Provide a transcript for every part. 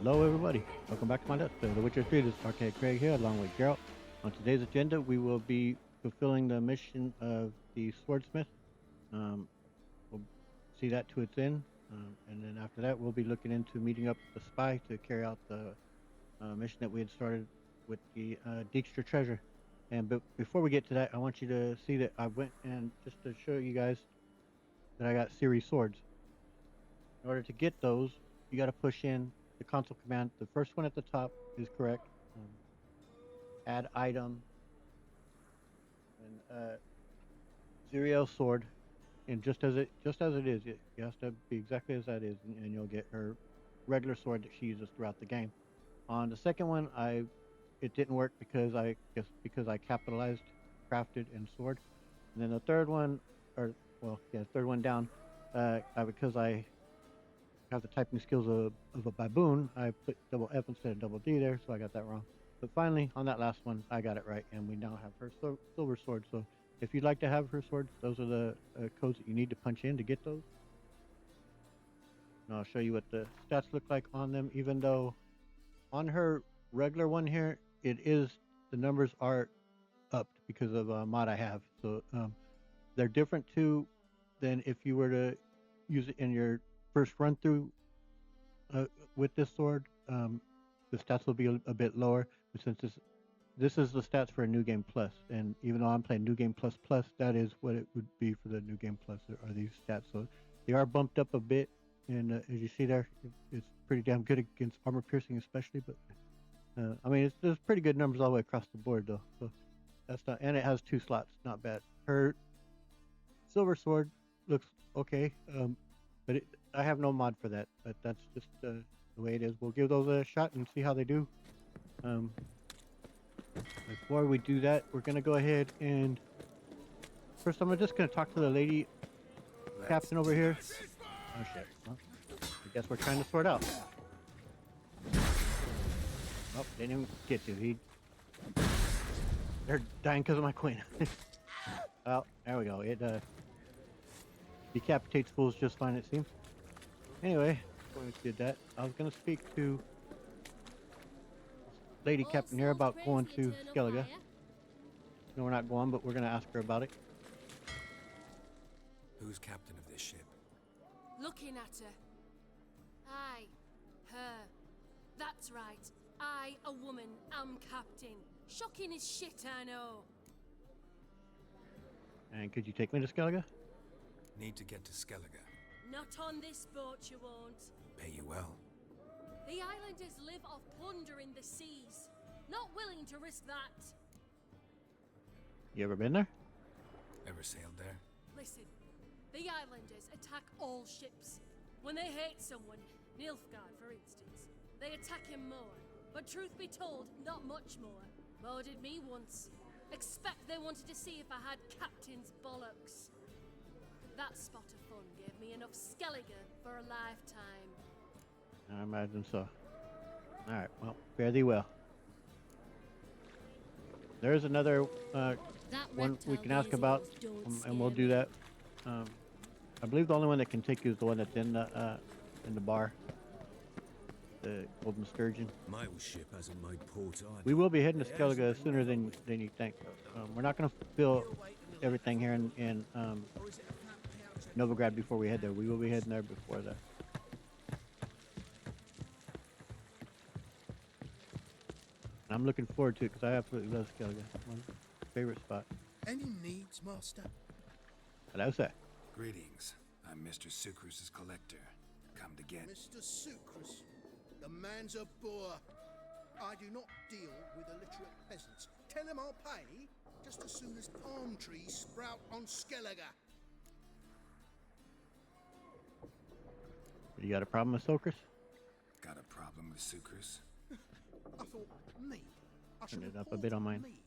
Hello, everybody. Welcome back to my Let's Play of The Witcher 3. This is Arcade Craig here, along with Geralt. On today's agenda, we will be fulfilling the mission of the Swordsmith. Um, we'll see that to its end, and then after that, we'll be looking into meeting up with the spy to carry out the mission that we had started with the Dijkstra treasure. And before we get to that, I want you to see that I went and just to show you guys that I got series swords. In order to get those, you got to push in the console command. The first one at the top is correct. Add item and Zuriel sword, and just as it is, it has to be exactly as that is, and you'll get her regular sword that she uses throughout the game. On the second one, it didn't work because I capitalized crafted and sword, and then the third one, third one down, because I have the typing skills of a baboon, I put double F instead of double D there, so I got that wrong. But finally, on that last one, I got it right, and we now have her silver sword. So if you'd like to have her sword, those are the codes that you need to punch in to get those. And I'll show you what the stats look like on them, even though on her regular one here, the numbers are upped because of a mod I have. So they're different too than if you were to use it in your first run through with this sword. The stats will be a bit lower, but since this is the stats for a new game plus, and even though I'm playing new game plus plus, that is what it would be for the new game plus are these stats. So they are bumped up a bit, and as you see there, it's pretty damn good against armor piercing especially. But I mean, there's pretty good numbers all the way across the board though. So that's not, and it has 2 slots, not bad. Her silver sword looks okay, but I have no mod for that. But that's just the way it is. We'll give those a shot and see how they do. Before we do that, we're gonna go ahead and first I'm just gonna talk to the lady captain over here. Oh shit! Well, I guess we're trying to sort out. Oh, didn't even get to. They're dying because of my queen. Oh, there we go. It decapitates fools just fine, it seems. Anyway, before we did that, I was gonna speak to lady captain here about going to Skellige. No, we're not going, but we're gonna ask her about it. Who's captain of this ship? Looking at her. Aye, her. That's right. I, a woman, am captain. Shocking as shit, I know. And could you take me to Skellige? Need to get to Skellige. Not on this boat, you won't. Pay you well. The islanders live off plunder in the seas. Not willing to risk that. You ever been there? Ever sailed there? Listen, the islanders attack all ships. When they hate someone, Nilfgaard for instance, they attack him more. But truth be told, not much more. More did me once. Expect they wanted to see if I had captain's bollocks. That spot of fun gave me enough Skellige for a lifetime. I imagine so. Alright, well, fare thee well. There's another one we can ask about, and we'll do that. I believe the only one that can take you is the one that's in the bar. The Golden Sturgeon. My old ship hasn't made port either. We will be heading to Skellige sooner than you think. We're not going to fill everything here in Novigrad before we head there. We will be heading there before that. I'm looking forward to it because I absolutely love Skellige. My favorite spot. Any needs, Master? Hello, sir. Greetings. I'm Mr. Sucrus's collector. Come to get... Mr. Sucrus, the man's a boor. I do not deal with illiterate peasants. Tell him I'll pay just as soon as palm trees sprout on Skellige. You got a problem with Socrates? Got a problem with Sucrus? I thought, mead. I should Turn it up a import bit on mine. mead.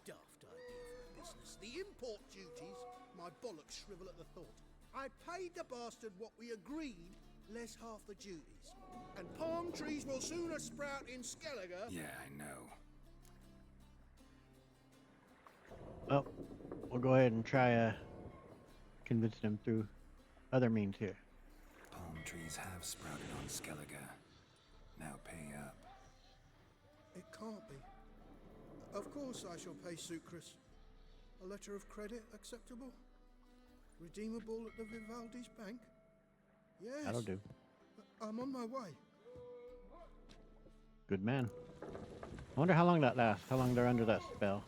Daft idea for business. The import duties, my bollocks shrivel at the thought. I paid the bastard what we agreed, less half the duties. And palm trees will sooner sprout in Skellige. Yeah, I know. Well, we'll go ahead and try convince them through other means here. Palm trees have sprouted on Skellige. Now pay up. It can't be. Of course I shall pay Sucrus. A letter of credit acceptable? Redeemable at the Vivaldi's bank? Yes. That'll do. I'm on my way. Good man. I wonder how long that lasts. How long they're under that spell.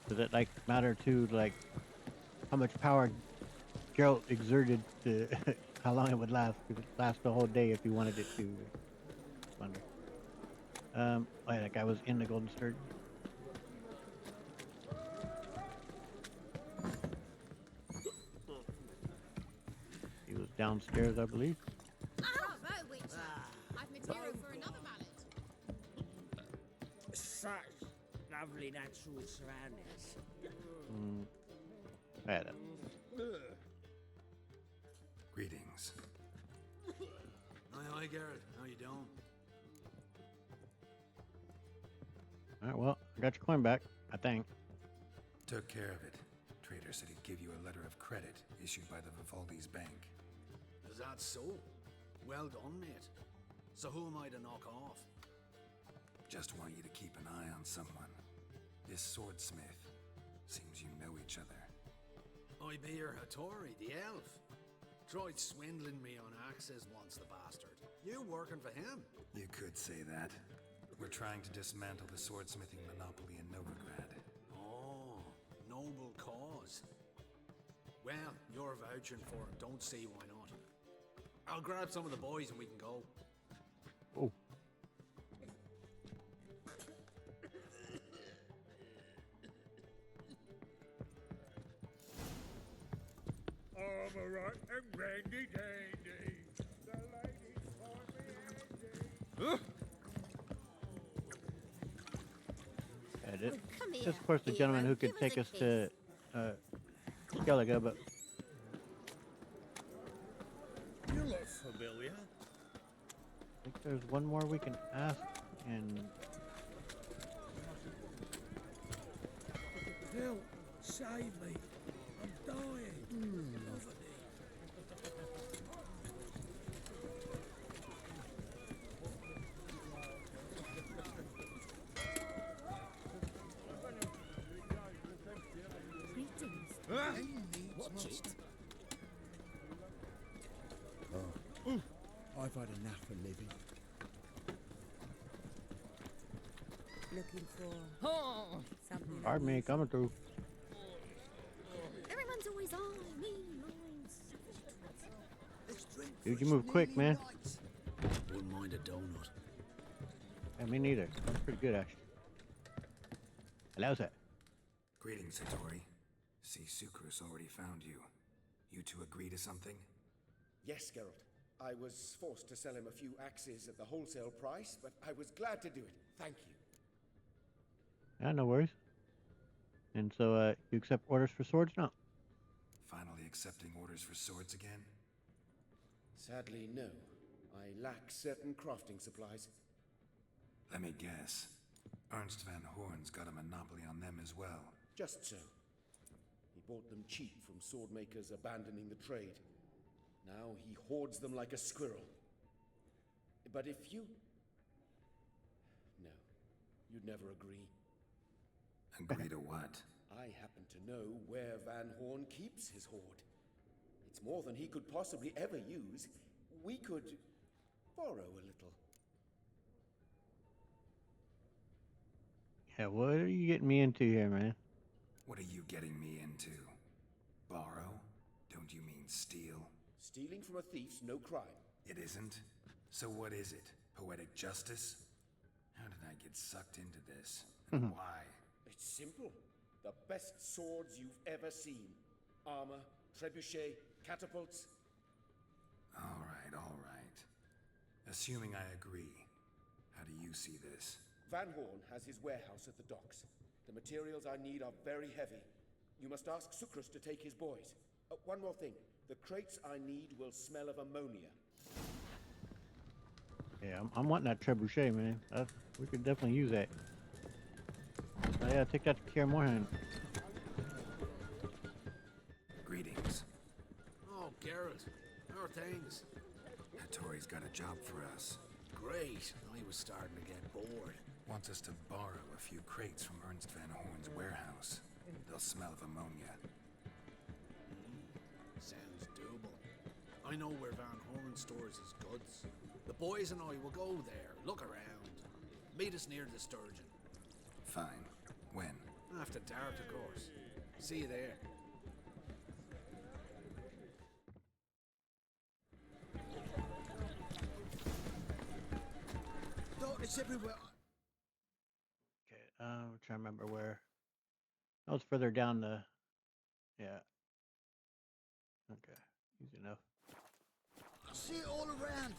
Does it like matter to like how much power Geralt exerted to how long it would last? Could it last the whole day if you wanted it to? Wonder. Oh yeah, that guy was in the Golden Sturgeon. He was downstairs, I believe. Bravo, Witcher! I've material for another mallet. Such lovely natural surroundings. I had it. Greetings. Hi, Garrett. How you doing? Alright, well, I got your coin back, I think. Took care of it. Trader said he'd give you a letter of credit issued by the Vivaldi's bank. Is that so? Well done, mate. So who am I to knock off? Just want you to keep an eye on someone. This swordsmith. Seems you know each other. I be your Hattori, the elf. Tried swindling me on axes once, the bastard. You working for him? You could say that. We're trying to dismantle the swordsmithing monopoly in Novigrad. Oh, noble cause. Well, you're vouching for him. Don't see why not. I'll grab some of the boys and we can go. Oh. I'm alright and randy dandy. The ladies find me handy. Yeah, this, Come here, this, of course, the gentleman hero. who could Give take a us to Skellige, but You look familiar. I think there's one more we can ask, and Help! Save me! I'm dying! Poverty. Greetings. Watch it. I've had enough of living. Looking for something. pardon me, coming through. Everyone's always on me, mine, Dude, you move quick, man. Wouldn't mind a donut. Yeah, me neither. That's pretty good, actually. Allows that. Greetings, Hattori. See, Sucrus already found you. You two agree to something? Yes, Geralt. I was forced to sell him a few axes at the wholesale price, but I was glad to do it. Thank you. Yeah, no worries. And so, you accept orders for swords now? Finally accepting orders for swords again? Sadly, no. I lack certain crafting supplies. Let me guess. Ernst van Horn's got a monopoly on them as well. Just so. He bought them cheap from sword makers abandoning the trade. Now he hoards them like a squirrel. But if you... No. You'd never agree. Agree to what? I happen to know where Van Horn keeps his hoard. It's more than he could possibly ever use. We could borrow a little. Yeah, what are you getting me into here, man? What are you getting me into? Borrow? Don't you mean steal? Stealing from a thief's no crime. It isn't? So what is it? Poetic justice? How did I get sucked into this? And why? It's simple. The best swords you've ever seen. Armor, trebuchet, catapults. All right, all right. Assuming I agree, how do you see this? Van Horn has his warehouse at the docks. The materials I need are very heavy. You must ask Sucrus to take his boys. One more thing. The crates I need will smell of ammonia. Yeah, I'm wanting that trebuchet, man. We could definitely use that. Oh, yeah, take that to Kaer Morhen. How are things? Hattori's got a job for us. Great. I was starting to get bored. Wants us to borrow a few crates from Ernst Van Horn's warehouse. They'll smell of ammonia. Sounds doable. I know where Van Horn stores his goods. The boys and I will go there, look around. Meet us near the Sturgeon. Fine. When? After dark, of course. See you there. Darkness everywhere. Okay, I'm trying to remember where. Oh, it's further down the. Yeah. Okay, easy enough. I see it all around.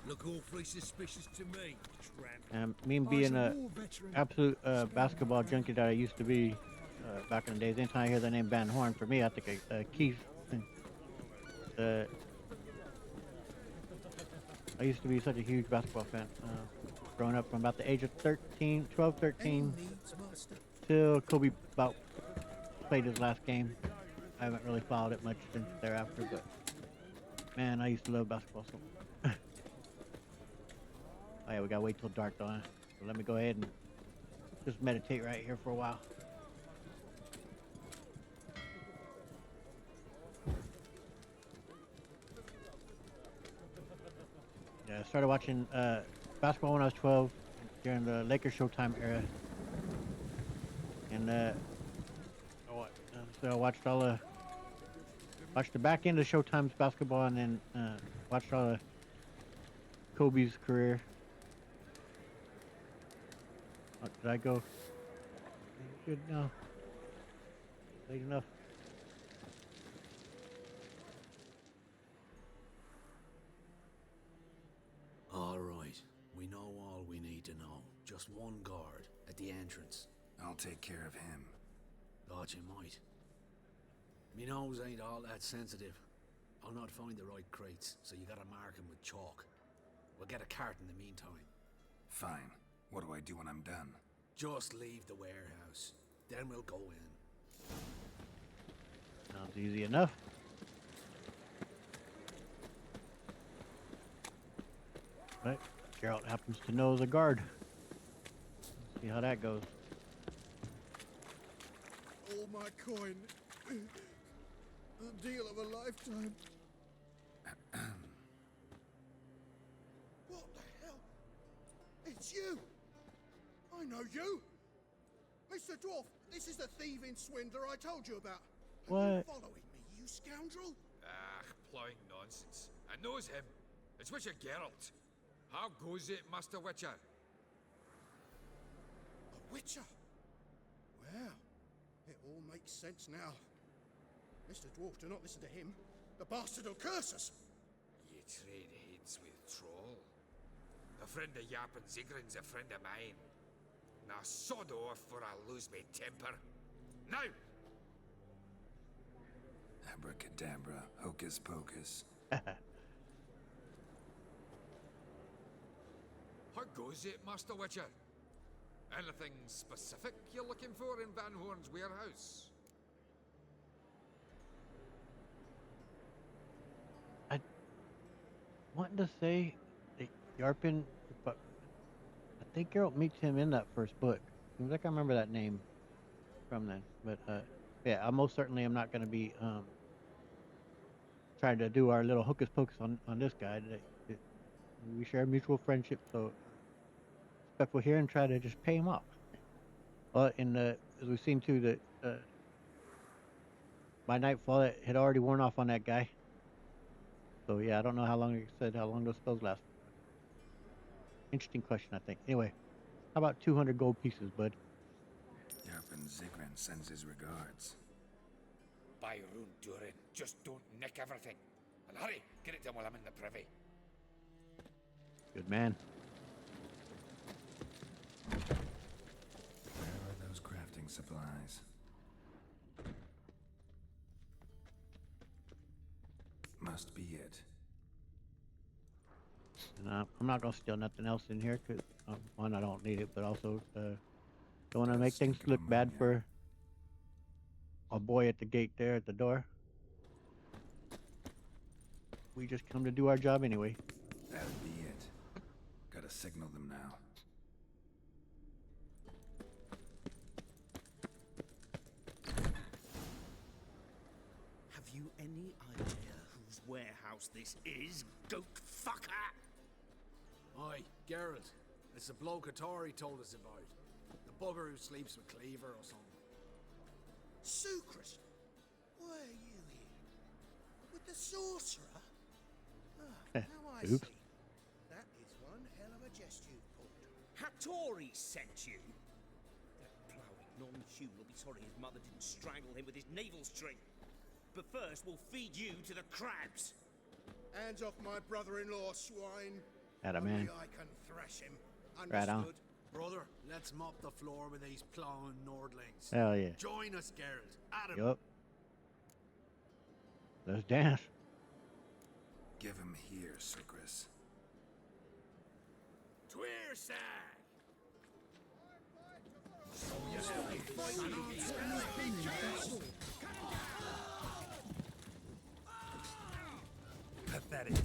Look awfully suspicious to me, tramp. And me Oh, being a absolute basketball junkie that I used to be back in the days, anytime I hear the name Van Horn, for me, I think Keith. I used to be such a huge basketball fan. Growing up from about the age of 12, 13, till Kobe about played his last game. I haven't really followed it much since thereafter, but man, I used to love basketball so much. Oh yeah, we gotta wait till dark though, huh? So let me go ahead and just meditate right here for a while. Yeah, I started watching basketball when I was 12 during the Lakers Showtime era, and so I watched the back end of Showtime's basketball, and then watched all of Kobe's career. Oh, did I go? Good, no. Late enough. All right. We know all we need to know. Just one guard at the entrance. I'll take care of him. Thought you might. Me nose ain't all that sensitive. I'll not find the right crates, so you gotta mark 'em with chalk. We'll get a cart in the meantime. Fine. What do I do when I'm done? Just leave the warehouse. Then we'll go in. Sounds easy enough. Right. Geralt happens to know the guard. See how that goes. All my coin. The deal of a lifetime. What the hell? It's you! I know you! Mr. Dwarf, this is the thieving swindler I told you about. Are you What? following me, you scoundrel? Ah, plowing nonsense. I knows him. It's Witcher Geralt. How goes it, Master Witcher? A witcher? Well, it all makes sense now. Mr. Dwarf, do not listen to him. The bastard will curse us. Ye trade heads with Troll. A friend of Yap and Zigrin's a friend of mine. Now sod off or I'll lose my temper. Now! Abracadabra, hocus pocus. How goes it, Master Witcher? Anything specific you're looking for in Van Horn's warehouse? I wanted to say that Yarpin, but I think Geralt meets him in that first book. Seems like I remember that name from then. But yeah, I most certainly am not going to be trying to do our little hocus pocus on this guy. We share a mutual friendship, so respectful here and try to just pay him off. Well, as we've seen too, that by nightfall it had already worn off on that guy. So yeah, I don't know how long those spells last. Interesting question, I think. Anyway, how about 200 gold pieces, bud? Yarpen Zigrin sends his regards. By Rune Durin, just don't nick everything. And hurry, get it done while I'm in the privy. Good man. Where are those crafting supplies? Must be it. And I'm not gonna steal nothing else in here because one, I don't need it, but also don't want to make things look bad for a boy at the gate there at the door. We just come to do our job anyway. That'd be it. Gotta signal them now. Have you any idea whose warehouse this is, goat fucker? Aye, Geralt. It's the bloke Atari told us about. The bugger who sleeps with Cleaver or something. Sucrus, why are you here? With the sorcerer? Ah, now I Oops. see. That is one hell of a jest you've pulled. Hattori sent you? That ploughing non-human will be sorry his mother didn't strangle him with his navel string. But first, we'll feed you to the crabs. Hands off my brother-in-law, swine. Atta Only man. I can thrash him. Right on. Understood? Brother, let's mop the floor with these plowing Nordlings. Hell yeah. Join us, Geralt. Adam. Yup. Let's dance. Give him here, Sucrus. Tweersag! Pathetic.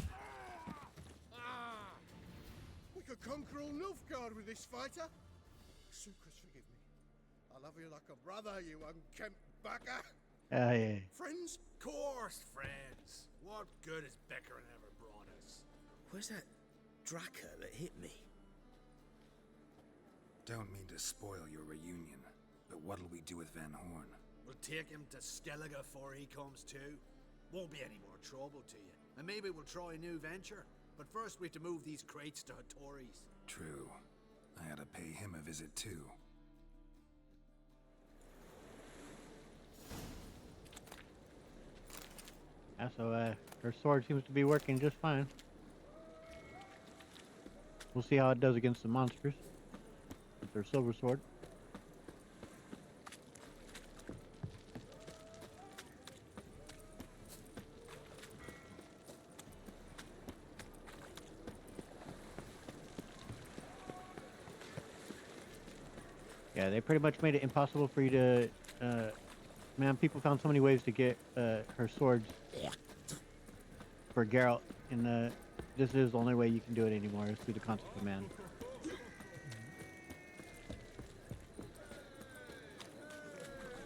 We could conquer all Nilfgaard with this fighter. Sucrus, forgive me. I love you like a brother, you unkempt bugger. Hell yeah. Friends? Course, friends. What good has Beckering ever brought us? Where's that Draka that hit me? Don't mean to spoil your reunion, but what'll we do with Van Horn? We'll take him to Skellige before he comes to. Won't be any more trouble to you. And maybe we'll try a new venture. But first we have to move these crates to Hattori's. True. I ought to pay him a visit too. Yeah, so her sword seems to be working just fine. We'll see how it does against the monsters with their silver sword. Yeah, they pretty much made it impossible for you to, man, people found so many ways to get her swords for Geralt, and this is the only way you can do it anymore, is through the constant command.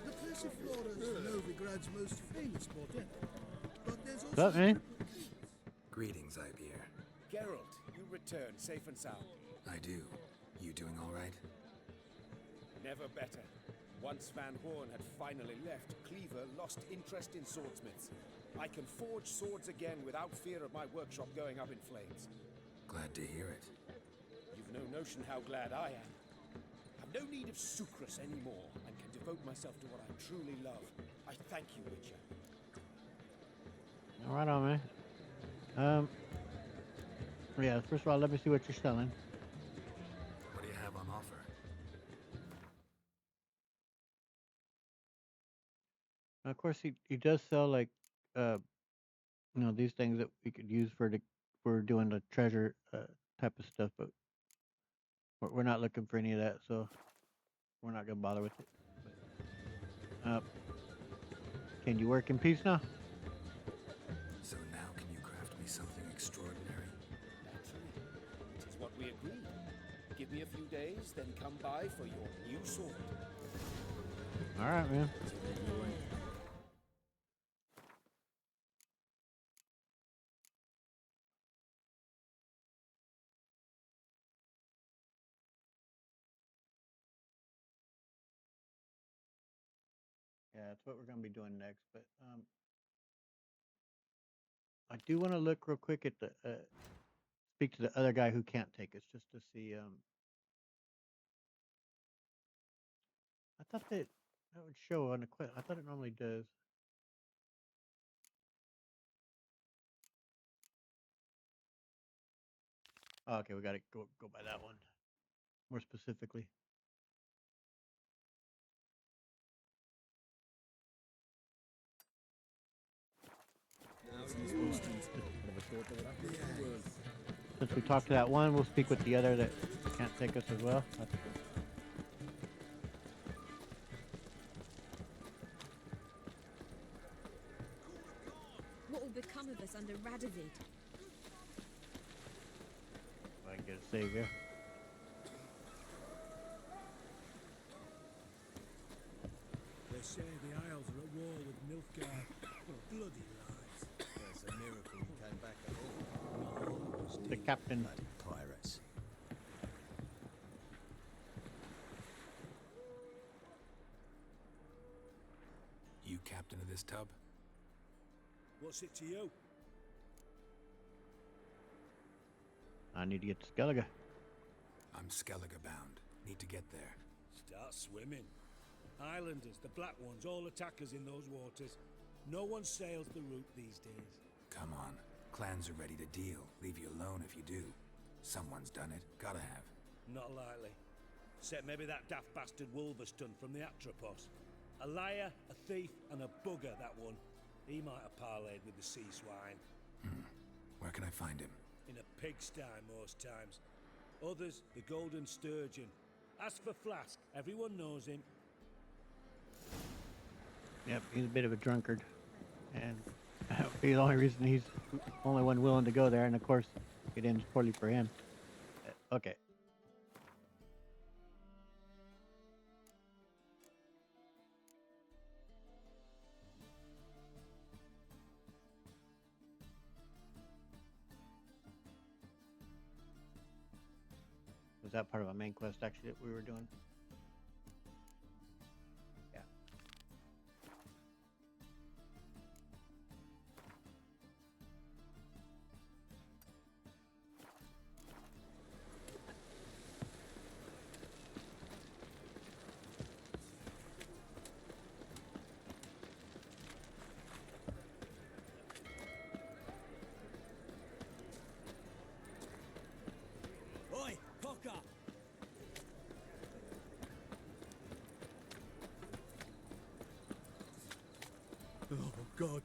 The Persiflora is Novigrad's most famous bordello. But there's What's up, man? Greetings, Ibeer. Geralt, you return safe and sound. I do. You doing all right? Never better. Once Van Horn had finally left, Cleaver lost interest in swordsmiths. I can forge swords again without fear of my workshop going up in flames. Glad to hear it. You've no notion how glad I am. I've no need of Sucrus anymore, and can devote myself to what I truly love. I thank you, Witcher. All right, on, man. Yeah, first of all, let me see what you're selling. What do you have on offer? Of course, he does sell like, you know, these things that we could use for doing the treasure type of stuff, but we're not looking for any of that, so we're not gonna bother with it. Can you work in peace now? So now can you craft me something extraordinary? Naturally. It is what we agreed. Give me a few days, then come by for your new sword. All right, man. Yeah, that's what we're gonna be doing next. But I do want to look real quick at the speak to the other guy who can't take us, just to see. I thought that would show on the quest. I thought it normally does. Oh, okay, we got to go by that one more specifically. Since we talked to that one, we'll speak with the other that can't take us as well. does it? If I can get a save here. They say the Isles are at war with Nilfgaard. Bloody lies. It's a miracle you came back at all. Not all of us The did. captain. Bloody pirates. You captain of this tub? What's it to you? I need to get to Skellige. I'm Skellige bound. Need to get there. Start swimming. Islanders, the Black Ones, all attackers in those waters. No one sails the route these days. Come on. Clans are ready to deal. Leave you alone if you do. Someone's done it. Gotta have. Not likely. Except maybe that daft bastard Wolverston from the Atropos. A liar, a thief, and a bugger, that one. He might have parlayed with the sea swine. Where can I find him? In a pigsty most times. Others, the Golden Sturgeon. Ask for Flask. Everyone knows him. Yep, he's a bit of a drunkard. And the only reason he's the only one willing to go there, and of course, it ends poorly for him. Okay. Was that part of a main quest actually that we were doing? Yeah. Oi, Cocker! Oh, God.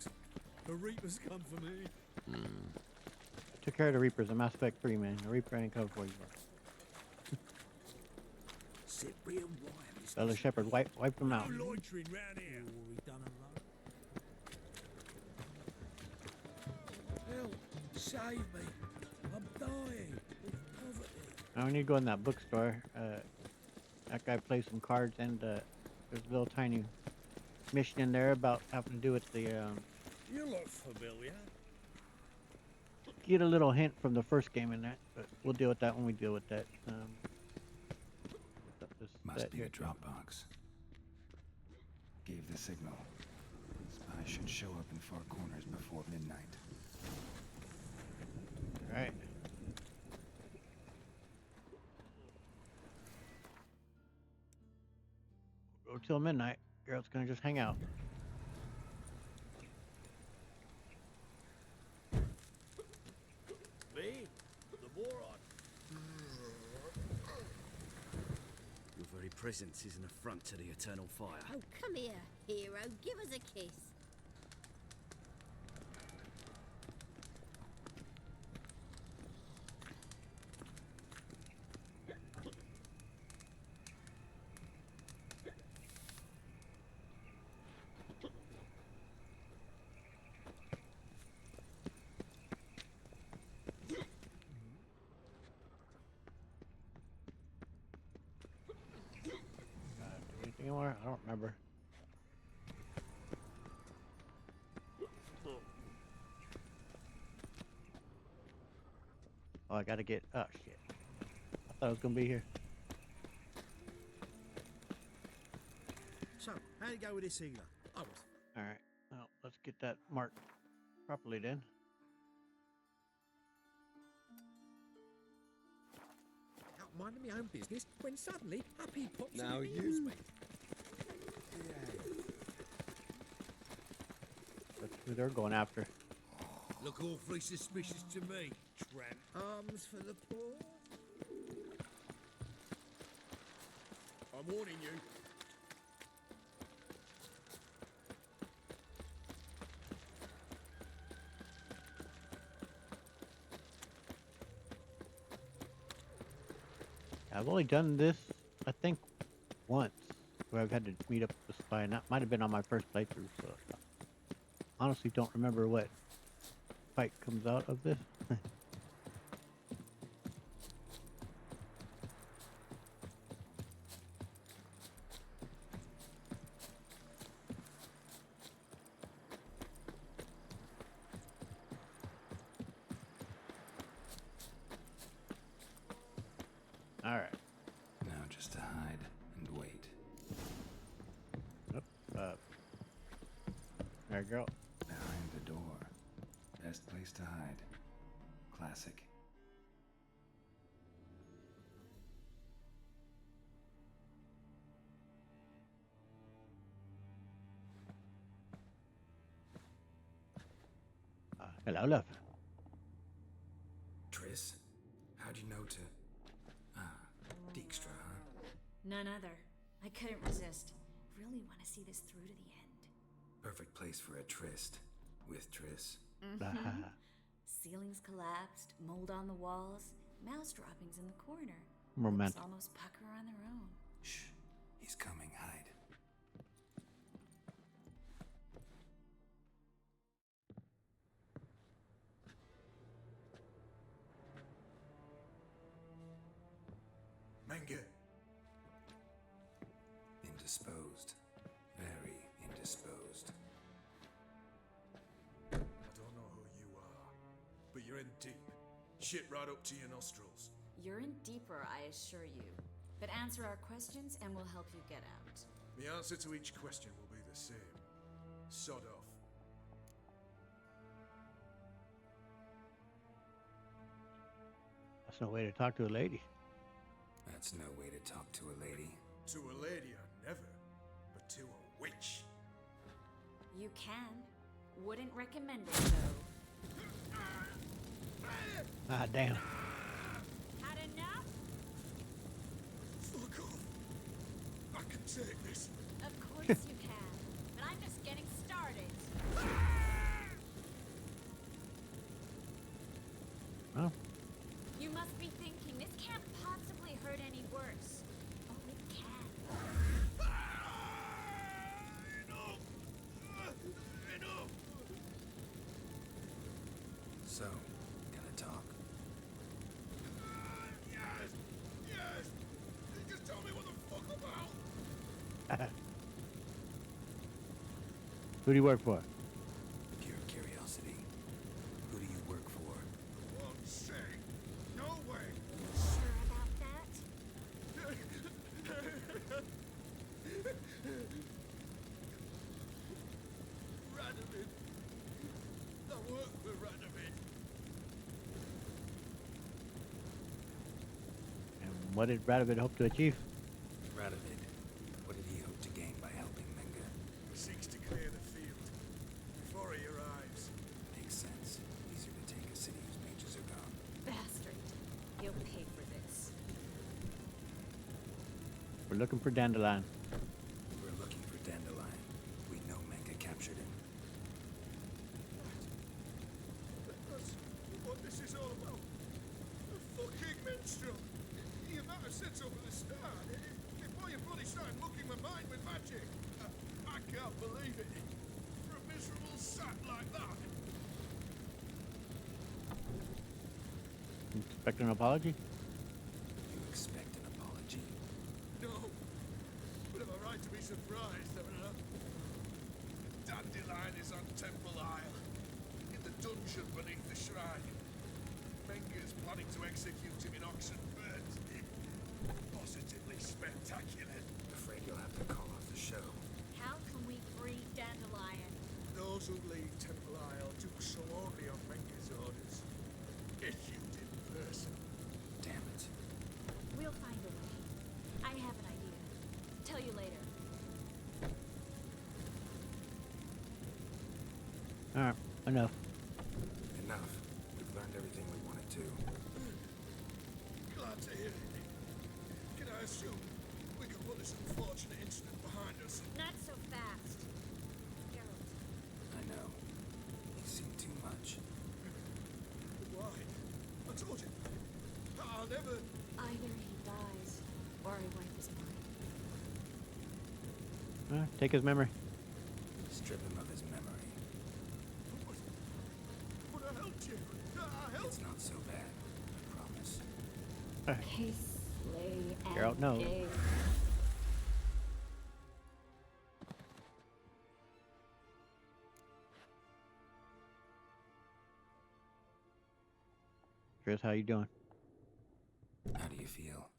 The Reapers come for me. Took care of the Reapers in Mass Effect 3, man. The Reaper ain't coming for you. Cyprian Wire. Bella Shepherd, wipe them out. No loitering round here. We done a Help! Save me! I'm dying of poverty. Now we need to go in that bookstore. That guy plays some cards, and there's a little tiny mission in there about having to do with the You look familiar. get a little hint from the first game in that, but we'll deal with that when we deal with that. Must be a Dropbox. Gave the signal. Spy should show up in Far Corners before midnight. Right. Go till midnight. Girl's gonna just hang out. Me? The moron. Your very presence is an affront to the eternal fire. Oh, come here, hero. Give us a kiss. Anything more? I don't remember. Oh, I gotta get. Oh shit! I thought I was gonna be here. So, how'd it go with this healer? I was. All right. Well, let's get that marked properly then. Out minding my own business when suddenly up he pops Now and you- heals me. That's who they're going after. Look awfully suspicious to me, tramp. Arms for the poor. I'm warning you. I've only done this, I think, once, where I've had to meet up with the spy, and that might have been on my first playthrough. So, I honestly don't remember what fight comes out of this. All right. Now just to hide and wait. There you go. Behind the door. Best place to hide. Classic. Hello, love. Triss? How'd you know to... Dijkstra, huh? None other. I couldn't resist. Really want to see this through to the end. Perfect place for a tryst. With Triss. Ceilings collapsed, mold on the walls, mouse droppings in the corner. Romantic. Lips almost pucker on their own. Shh. He's coming. Hide. Menge. Indisposed. Very indisposed. I don't know who you are, but you're in deep. Shit right up to your nostrils. You're in deeper, I assure you. But answer our questions and we'll help you get out. The answer to each question will be the same. Sod off. That's no way to talk to a lady. That's no way to talk to a lady. To a lady, I never. But to a witch. You can. Wouldn't recommend it, though. Ah, damn. Had enough? Fuck off. I can take this. Of course you can. But I'm just getting started. Well, You must be thinking, this can't possibly hurt any worse. Oh, it can. Enough. So, gonna talk? Yes. Yes. Just tell me what the fuck about. who do you work for? Pure curiosity. Who do you work for? Won't say. No way. Sure about that? Radovid. I work for Radovid. And what did Radovid hope to achieve? Radovid. What did he hope to gain by helping Menge? He seeks to clear the field before he arrives. Makes sense. Easier to take a city whose mages are gone. Bastard. He'll pay for this. We're looking for Dandelion. We're looking for Dandelion. We know Menge captured him. That's what this is all about. A fucking minstrel. You might have said so from the start. Before you bloody started mucking my mind with magic. I can't believe it. For a miserable sap like that. Expect an apology? You expect an apology? No. But am I right to be surprised, haven't I? Dandelion is on Temple Isle. In the dungeon beneath the shrine. Menge's planning to execute him in Oxenfurt. Positively spectacular. Afraid you'll have to call off the show. How can we free Dandelion? Those who leave Temple Isle do so only on Menge's orders. Issued in person. Damn it. We'll find a way. I have an idea. Tell you later. Alright, enough. Enough. We've learned everything we wanted to. Glad to hear it. Can I assume we can put this unfortunate incident behind us? Not so fast. Geralt. I know. You've seen too much. Why? I told you. I'll never... Either he dies, or I wipe his mind. Take his memory. Strip him of his memory. But I helped It's not so bad, I promise. Kiss, slay, and Geralt knows. gay. Chris, how you doing? How do you feel?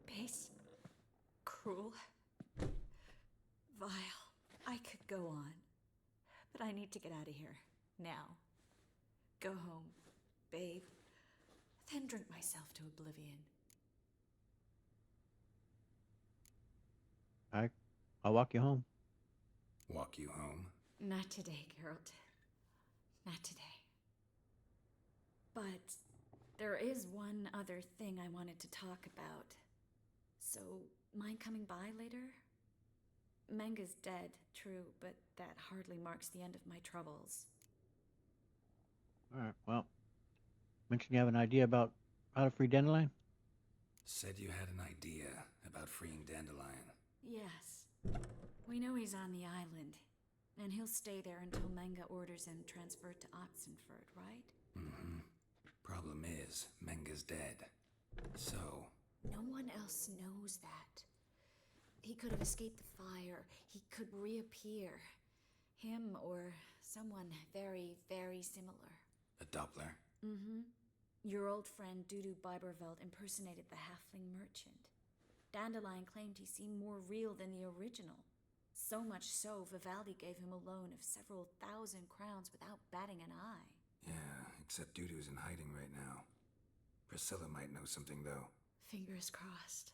Base. Cruel. Vile. I could go on. But I need to get out of here. Now. Go home. Bathe. Then drink myself to oblivion. I'll walk you home. Walk you home? Not today, Geralt. Not today. But there is one other thing I wanted to talk about. So, mind coming by later? Menga's dead, true, but that hardly marks the end of my troubles. Alright, well. Mentioned you have an idea about how to free Dandelion? Said you had an idea about freeing Dandelion. Yes. We know he's on the island, and he'll stay there until Menga orders him transferred to Oxenford, right? Mm-hmm. Problem is, Menga's dead. So... No one else knows that. He could have escaped the fire. He could reappear. Him or someone very, very similar. A Doppler? Mm-hmm. Your old friend Dudu Biberveld impersonated the halfling merchant. Dandelion claimed he seemed more real than the original. So much so, Vivaldi gave him a loan of several thousand crowns without batting an eye. Yeah, except Dudu's in hiding right now. Priscilla might know something, though. Fingers crossed.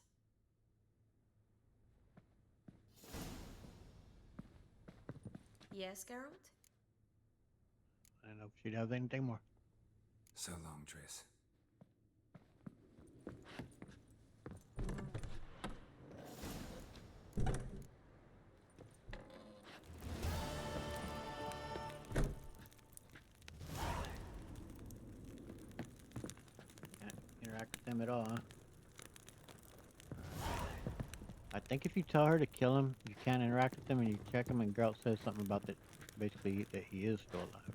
Yes, Geralt? I don't know if she'd have anything more. So long, Triss. Can't interact with them at all, huh? I think if you tell her to kill him, you can't interact with him, and you check him, and Geralt says something about that, basically that he is still alive.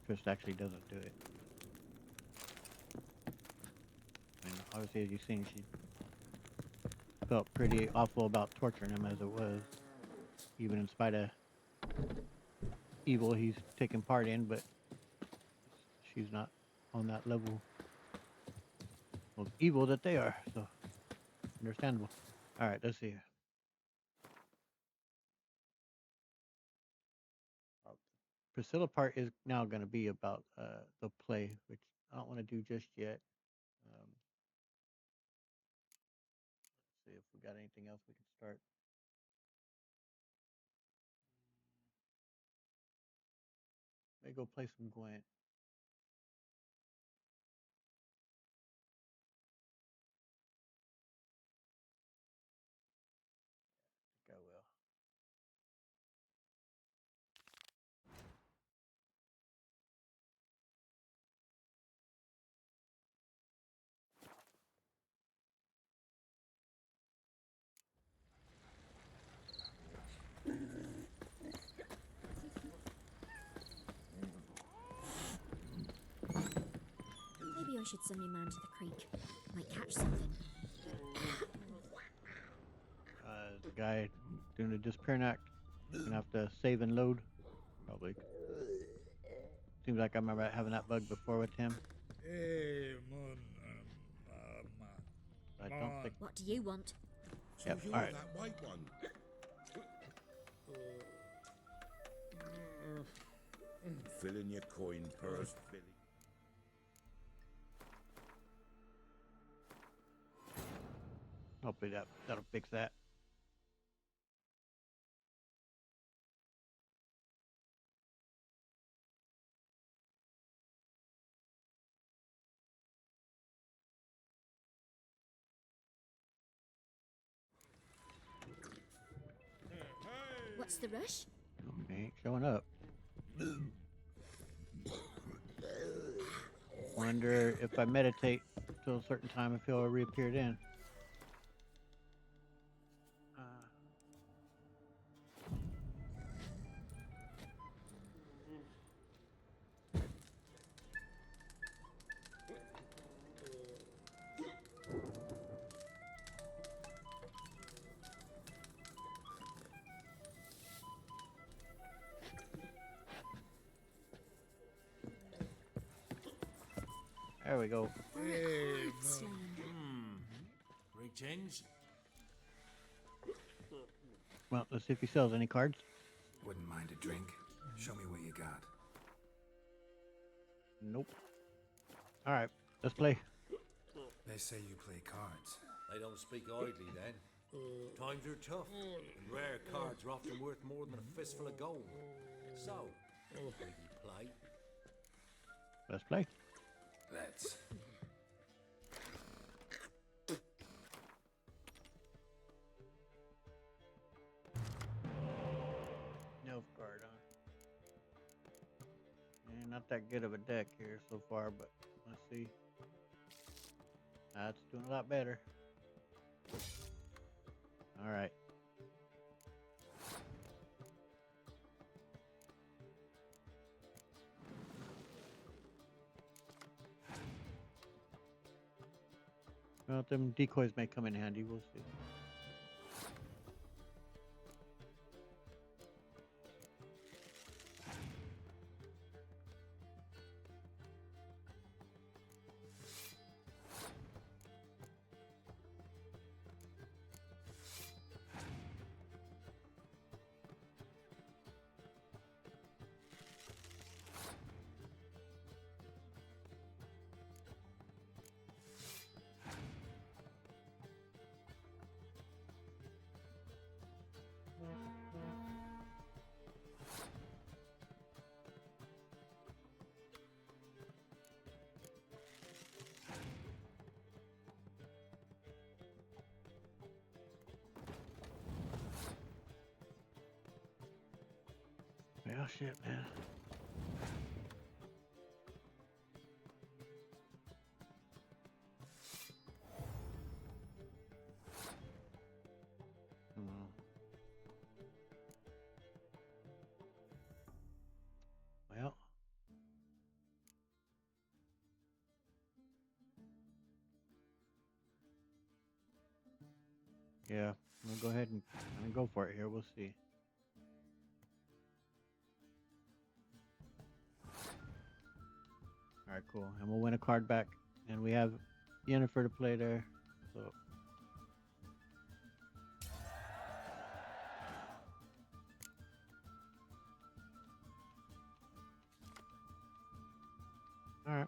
Triss actually doesn't do it. And obviously, as you've seen, she felt pretty awful about torturing him as it was, even in spite of evil he's taken part in, but she's not on that level of evil that they are, so understandable. Alright, let's see. Priscilla part is now going to be about the play, which I don't want to do just yet. Let's see if we got anything else we can start. Maybe go play some Gwent. I think I will. Maybe I should send my man to the creek. Might catch something. The guy doing the disappearing act. Gonna have to save and load. Probably. Seems like I remember having that bug before with him. Hey, man. I don't think. What do you want? So Yep, you're alright. that white one. Fill in your coin purse, Billy. Hopefully that'll fix that. What's the rush? He ain't showing up. Wonder if I meditate till a certain time if he'll reappear then. There we go. Rig change? Well, let's see if he sells any cards. Wouldn't mind a drink. Show me what you got. Nope. All right, let's play. They say you play cards. They don't speak idly then. Times are tough, and rare cards are often worth more than a fistful of gold. So, will you play? Let's play. Let's. Nilfgaard, huh? Not that good of a deck here so far, but let's see. It's doing a lot better. All right. Well, them decoys may come in handy. We'll see. Well, shit, man. Well. Yeah, I'm gonna go ahead and go for it here. We'll see. All right, cool. And we'll win a card back. And we have Yennefer to play there. So. All right.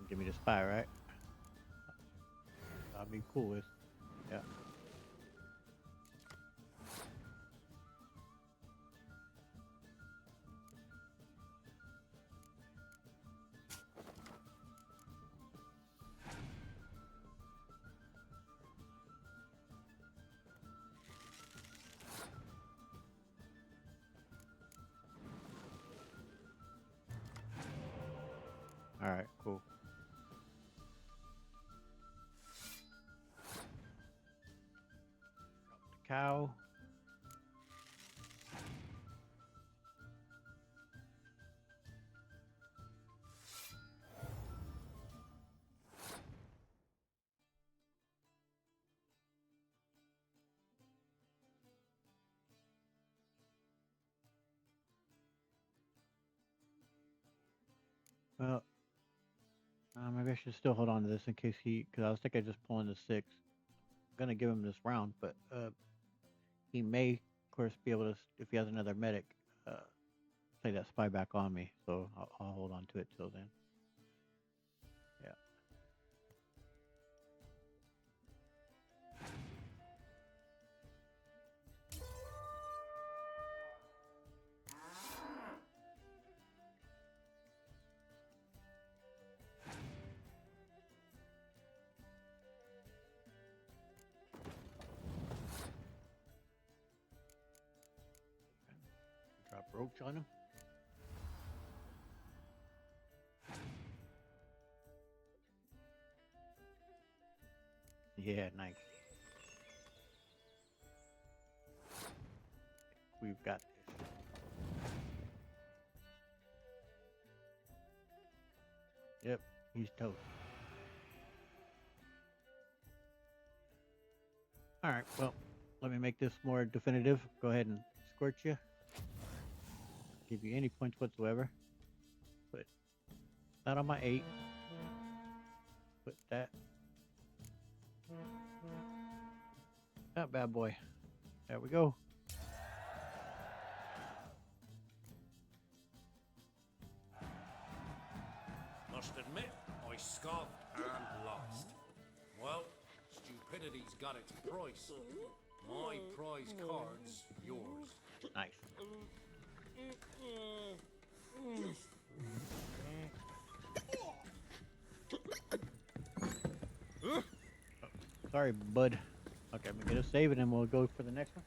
Give me the spy, right? I'll be cool with. Yeah. All right, cool. Cow. Well, maybe I should still hold on to this in case because I was thinking of just pulling the 6. I'm gonna give him this round, but he may, of course, be able to, if he has another medic, play that spy back on me. So I'll hold on to it till then. Yeah. Drop roach on him. Yeah, nice. We've got this. He's toast. All right. Well, let me make this more definitive. Go ahead and squirt you. Give you any points whatsoever. Put that on my 8. Put that. That bad boy. There we go. Must admit, I scoffed and lost. Well, stupidity's got its price. My prize card's yours. Nice. Oh, sorry, bud. Okay, I'm gonna get a save and then we'll go for the next one.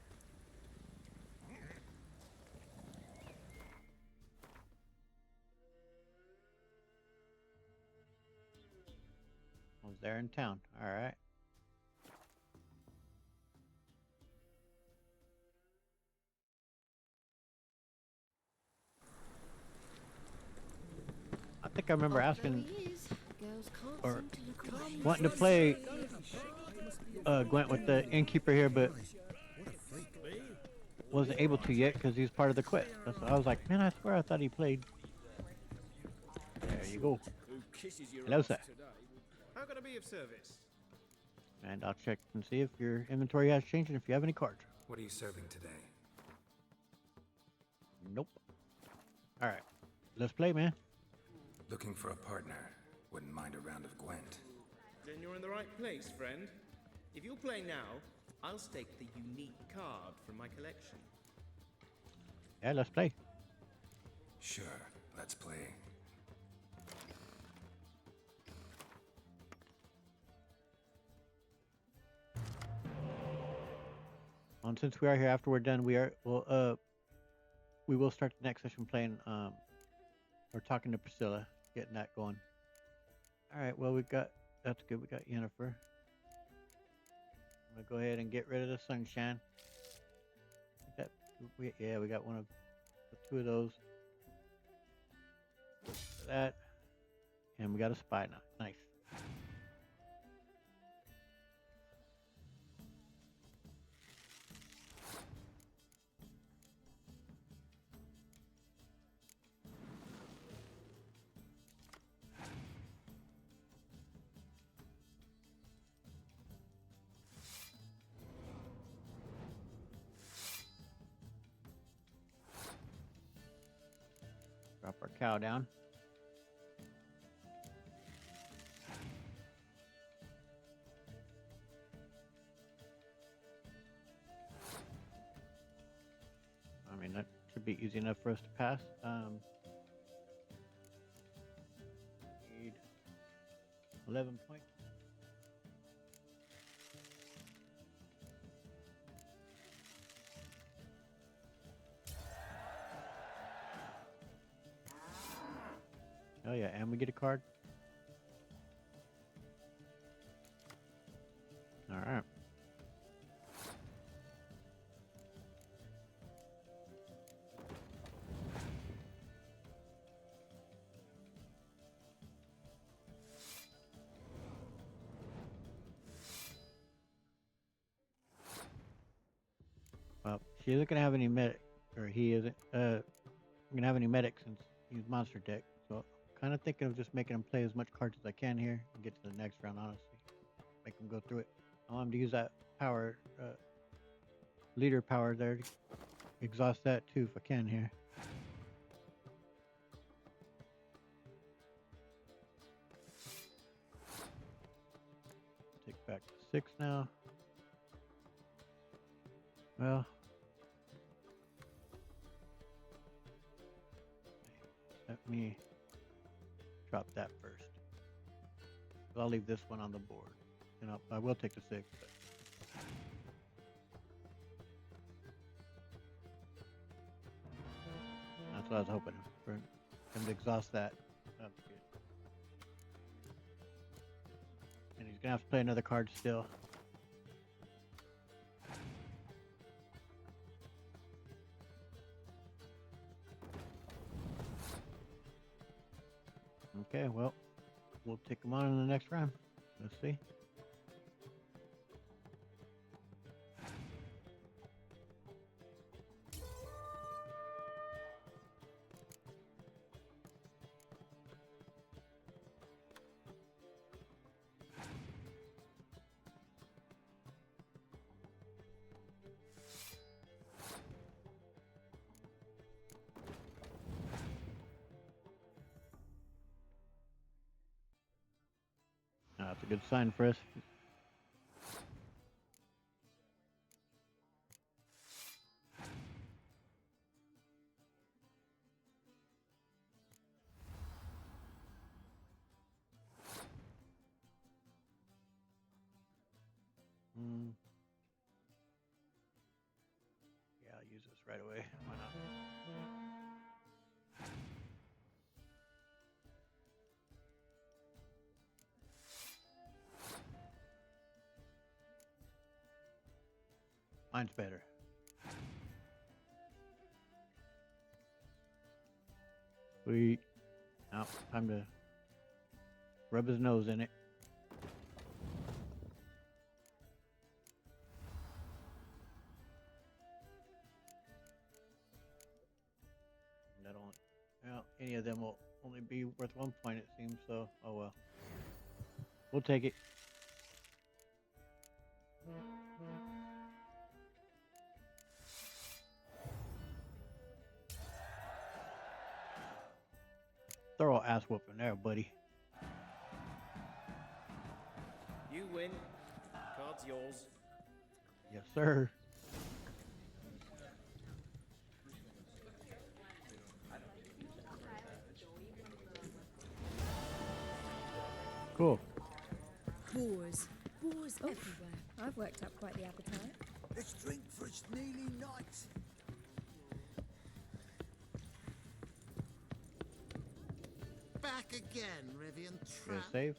I was there in town. All right. I think I remember asking or wanting to play Gwent with the innkeeper here, but wasn't able to yet because he's part of the quest. That's what I was like, man, I swear I thought he played. There you go. Hello, sir. How can I be of service? And I'll check and see if your inventory has changed and if you have any cards. What are you serving today? Nope. All right, let's play, man. Looking for a partner. Wouldn't mind a round of Gwent. Then you're in the right place, friend. If you'll play now, I'll stake the unique card from my collection. Yeah, let's play. Sure, let's play. And since we are here after we're done, we will start the next session playing. We're talking to Priscilla, getting that going. All right. Well, that's good. We got Yennefer. I'm gonna go ahead and get rid of the sunshine. We got one of 2 of those. That, and we got a spy now. Nice. Drop our cow down. I mean, that should be easy enough for us to pass. Need 11 points. Oh yeah, and we get a card. All right. Well, she isn't gonna have any medic, or he isn't gonna have any medic since he's monster deck. So kind of thinking of just making him play as much cards as I can here and get to the next round, honestly. Make him go through it. I want him to use that power, leader power there to exhaust that too if I can here. Take back to 6 now. Well, let me drop that first. I'll leave this one on the board. And I will take the 6. But that's what I was hoping for him to exhaust that. That'd be good. And he's gonna have to play another card still. Okay, well, we'll take him on in the next round. Let's see. That's a good sign for us. Yeah, I'll use this right away. Why not? Mine's better. Sweet. Now, time to rub his nose in it. That only, well, any of them will only be worth 1 point, it seems, so, oh well. We'll take it. Thorough ass whooping there, buddy. You win. Card's yours. Yes, sir. Cool. Boars. Boars everywhere. I've worked up quite the appetite. Let's drink for it's nearly night. Back again, Rivian Get Trap. a save.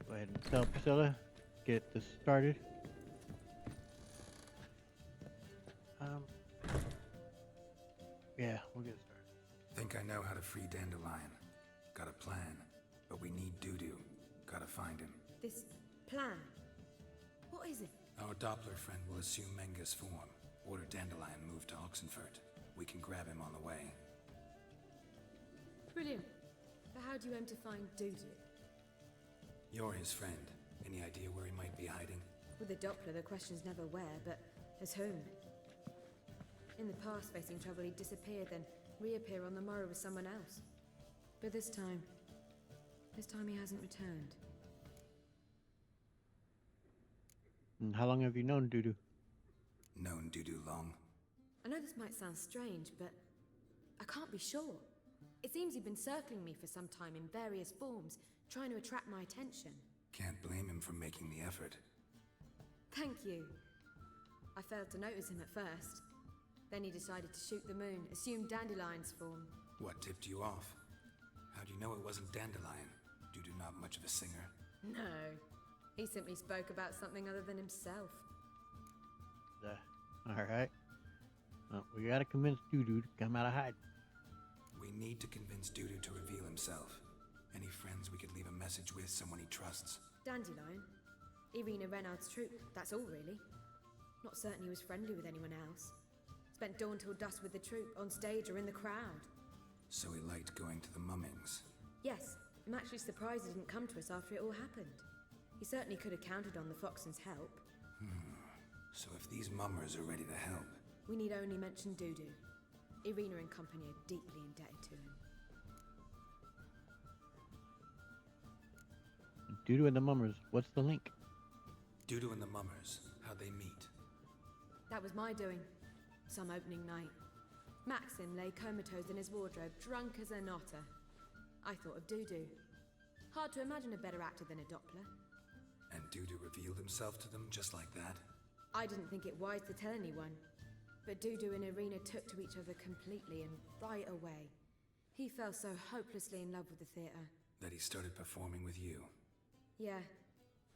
Go ahead and tell Priscilla, get this started. Yeah, we'll get started. Think I know how to free Dandelion. Got a plan, but we need Dudu. Gotta find him. This plan? What is it? Our Doppler friend will assume Menga's form. Order Dandelion moved to Oxenfurt. We can grab him on the way. Brilliant. But how do you aim to find Dudu? You're his friend. Any idea where he might be hiding? With the Doppler, the question's never where, but as whom? In the past, facing trouble, he'd disappear, then reappear on the morrow with someone else. But this time he hasn't returned. And how long have you known Dudu? Known Dudu long? I know this might sound strange, but I can't be sure. It seems he'd been circling me for some time in various forms, trying to attract my attention. Can't blame him for making the effort. Thank you. I failed to notice him at first. Then he decided to shoot the moon, assumed Dandelion's form. What tipped you off? How do you know it wasn't Dandelion? Dudu not much of a singer. No. He simply spoke about something other than himself. Alright. Well, we gotta convince Dudu to come out of hiding. We need to convince Dudu to reveal himself. Any friends we could leave a message with, someone he trusts? Dandelion? Irina Renard's troop, that's all really. Not certain he was friendly with anyone else. Spent dawn till dusk with the troop, on stage or in the crowd. So he liked going to the mummings. Yes, I'm actually surprised he didn't come to us after it all happened. He certainly could have counted on the Foxen's help. So if these mummers are ready to help... We need only mention Dudu. Irina and company are deeply indebted to him. Dudu and the Mummers, what's the link? Dudu and the mummers, how'd they meet? That was my doing. Some opening night. Maxim lay comatose in his wardrobe, drunk as an otter. I thought of Dudu. Hard to imagine a better actor than a Doppler. And Dudu revealed himself to them just like that? I didn't think it wise to tell anyone. But Dudu and Irina took to each other completely and right away. He fell so hopelessly in love with the theatre. That he started performing with you? Yeah.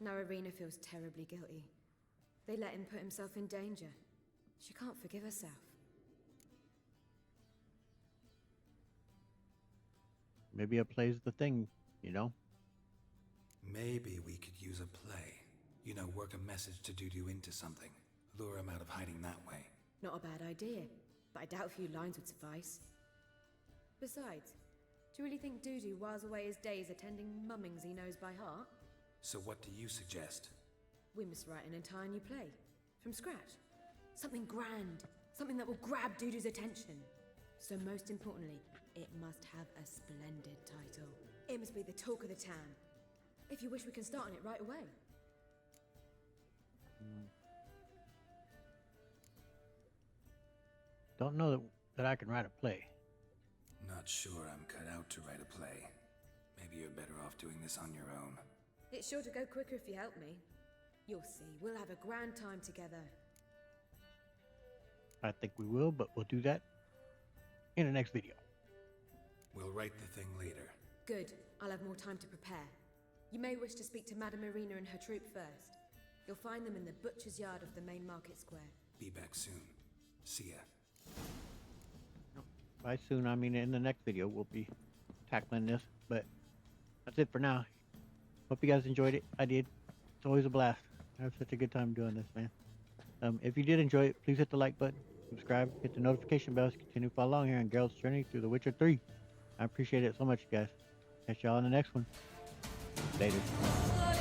Now Irina feels terribly guilty. They let him put himself in danger. She can't forgive herself. maybe a play's the thing, you know? Maybe we could use a play. You know, work a message to Dudu into something. Lure him out of hiding that way. Not a bad idea, but I doubt a few lines would suffice. Besides, do you really think Dudu whiles away his days attending mummings he knows by heart? So what do you suggest? We must write an entire new play. From scratch. Something grand. Something that will grab Dudu's attention. So most importantly, it must have a splendid title. It must be the talk of the town. If you wish, we can start on it right away. Don't know that I can write a play. Not sure I'm cut out to write a play. Maybe you're better off doing this on your own. It's sure to go quicker if you help me. You'll see, we'll have a grand time together. I think we will, but we'll do that in the next video. We'll write the thing later. Good. I'll have more time to prepare. You may wish to speak to Madame Irina and her troop first. You'll find them in the butcher's yard of the main market square. Be back soon. See ya. By soon, I mean in the next video, we'll be tackling this. But that's it for now. Hope you guys enjoyed it. I did. It's always a blast. I have such a good time doing this, man. If you did enjoy it, please hit the like button, subscribe, hit the notification bells, continue to follow along here on Geralt's journey through The Witcher 3. I appreciate it so much, guys. Catch y'all in the next one. Later.